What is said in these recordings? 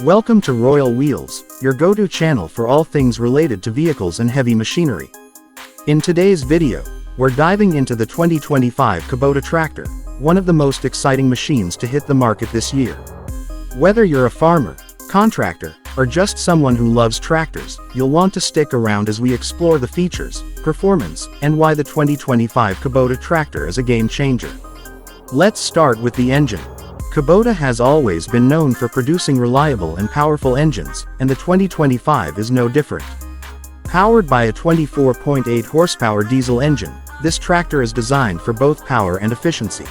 Welcome to Royal Wheels, your go-to channel for all things related to vehicles and heavy machinery. In today's video, we're diving into the 2025 Kabota Tractor, one of the most exciting machines to hit the market this year. Whether you're a farmer, contractor, or just someone who loves tractors, you'll want to stick around as we explore the features, performance, and why the 2025 Kabota Tractor is a game changer. Let's start with the engine. Kubota has always been known for producing reliable and powerful engines, and the 2025 is no different. Powered by a 24.8 horsepower diesel engine, this tractor is designed for both power and efficiency.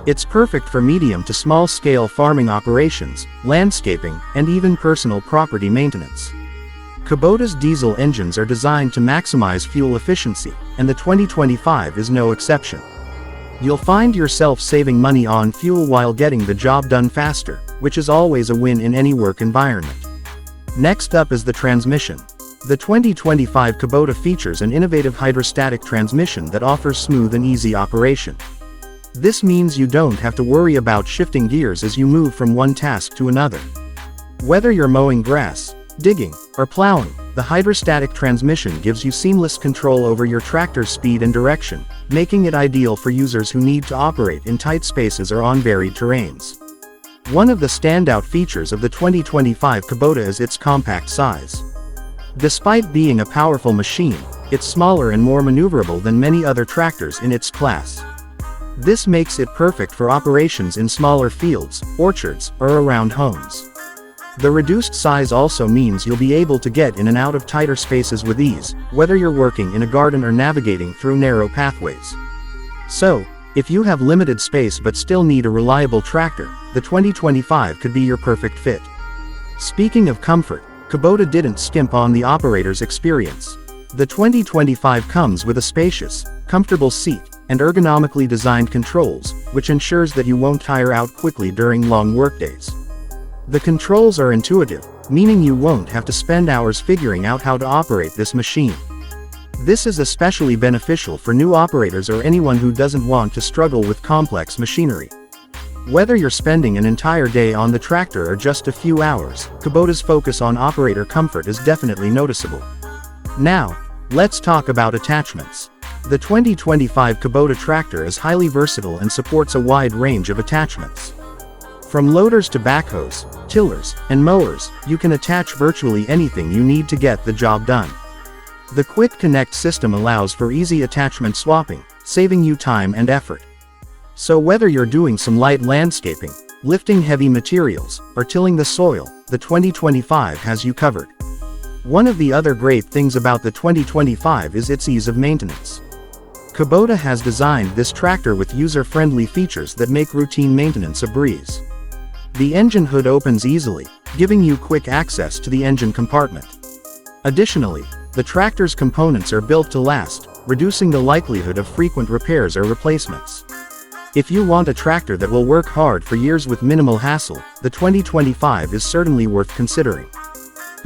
It's perfect for medium to small-scale farming operations, landscaping, and even personal property maintenance. Kubota's diesel engines are designed to maximize fuel efficiency, and the 2025 is no exception. You'll find yourself saving money on fuel while getting the job done faster, which is always a win in any work environment. Next up is the transmission. The 2025 Kubota features an innovative hydrostatic transmission that offers smooth and easy operation. This means you don't have to worry about shifting gears as you move from one task to another. Whether you're mowing grass, digging, or plowing, the hydrostatic transmission gives you seamless control over your tractor's speed and direction, making it ideal for users who need to operate in tight spaces or on varied terrains. One of the standout features of the 2025 Kubota is its compact size. Despite being a powerful machine, it's smaller and more maneuverable than many other tractors in its class. This makes it perfect for operations in smaller fields, orchards, or around homes. The reduced size also means you'll be able to get in and out of tighter spaces with ease, whether you're working in a garden or navigating through narrow pathways. So, if you have limited space but still need a reliable tractor, the 2025 could be your perfect fit. Speaking of comfort, Kubota didn't skimp on the operator's experience. The 2025 comes with a spacious, comfortable seat, and ergonomically designed controls, which ensures that you won't tire out quickly during long workdays. The controls are intuitive, meaning you won't have to spend hours figuring out how to operate this machine. This is especially beneficial for new operators or anyone who doesn't want to struggle with complex machinery. Whether you're spending an entire day on the tractor or just a few hours, Kubota's focus on operator comfort is definitely noticeable. Now, let's talk about attachments. The 2025 Kubota Tractor is highly versatile and supports a wide range of attachments. From loaders to backhoes, tillers, and mowers, you can attach virtually anything you need to get the job done. The Quick Connect system allows for easy attachment swapping, saving you time and effort. So whether you're doing some light landscaping, lifting heavy materials, or tilling the soil, the 2025 has you covered. One of the other great things about the 2025 is its ease of maintenance. Kubota has designed this tractor with user-friendly features that make routine maintenance a breeze. The engine hood opens easily, giving you quick access to the engine compartment. Additionally, the tractor's components are built to last, reducing the likelihood of frequent repairs or replacements. If you want a tractor that will work hard for years with minimal hassle, the 2025 is certainly worth considering.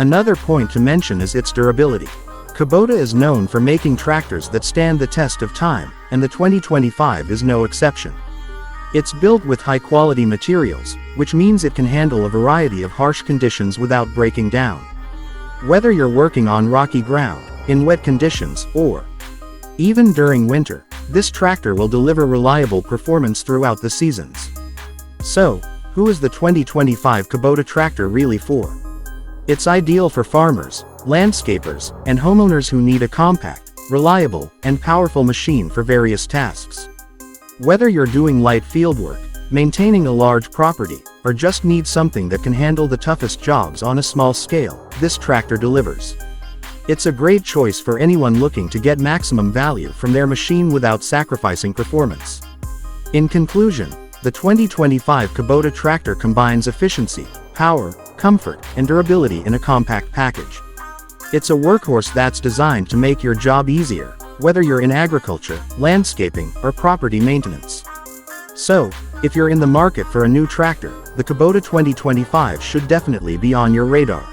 Another point to mention is its durability. Kubota is known for making tractors that stand the test of time, and the 2025 is no exception. It's built with high-quality materials, which means it can handle a variety of harsh conditions without breaking down. Whether you're working on rocky ground, in wet conditions, or even during winter, this tractor will deliver reliable performance throughout the seasons. So, who is the 2025 Kubota Tractor really for? It's ideal for farmers, landscapers, and homeowners who need a compact, reliable, and powerful machine for various tasks. Whether you're doing light fieldwork, maintaining a large property, or just need something that can handle the toughest jobs on a small scale, this tractor delivers. It's a great choice for anyone looking to get maximum value from their machine without sacrificing performance. In conclusion, the 2025 Kubota Tractor combines efficiency, power, comfort, and durability in a compact package. It's a workhorse that's designed to make your job easier, whether you're in agriculture, landscaping, or property maintenance. So, if you're in the market for a new tractor, the Kubota 2025 should definitely be on your radar.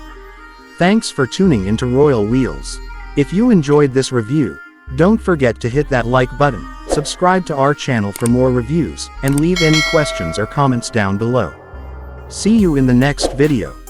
Thanks for tuning into Royal Wheels. If you enjoyed this review, don't forget to hit that like button, subscribe to our channel for more reviews, and leave any questions or comments down below. See you in the next video.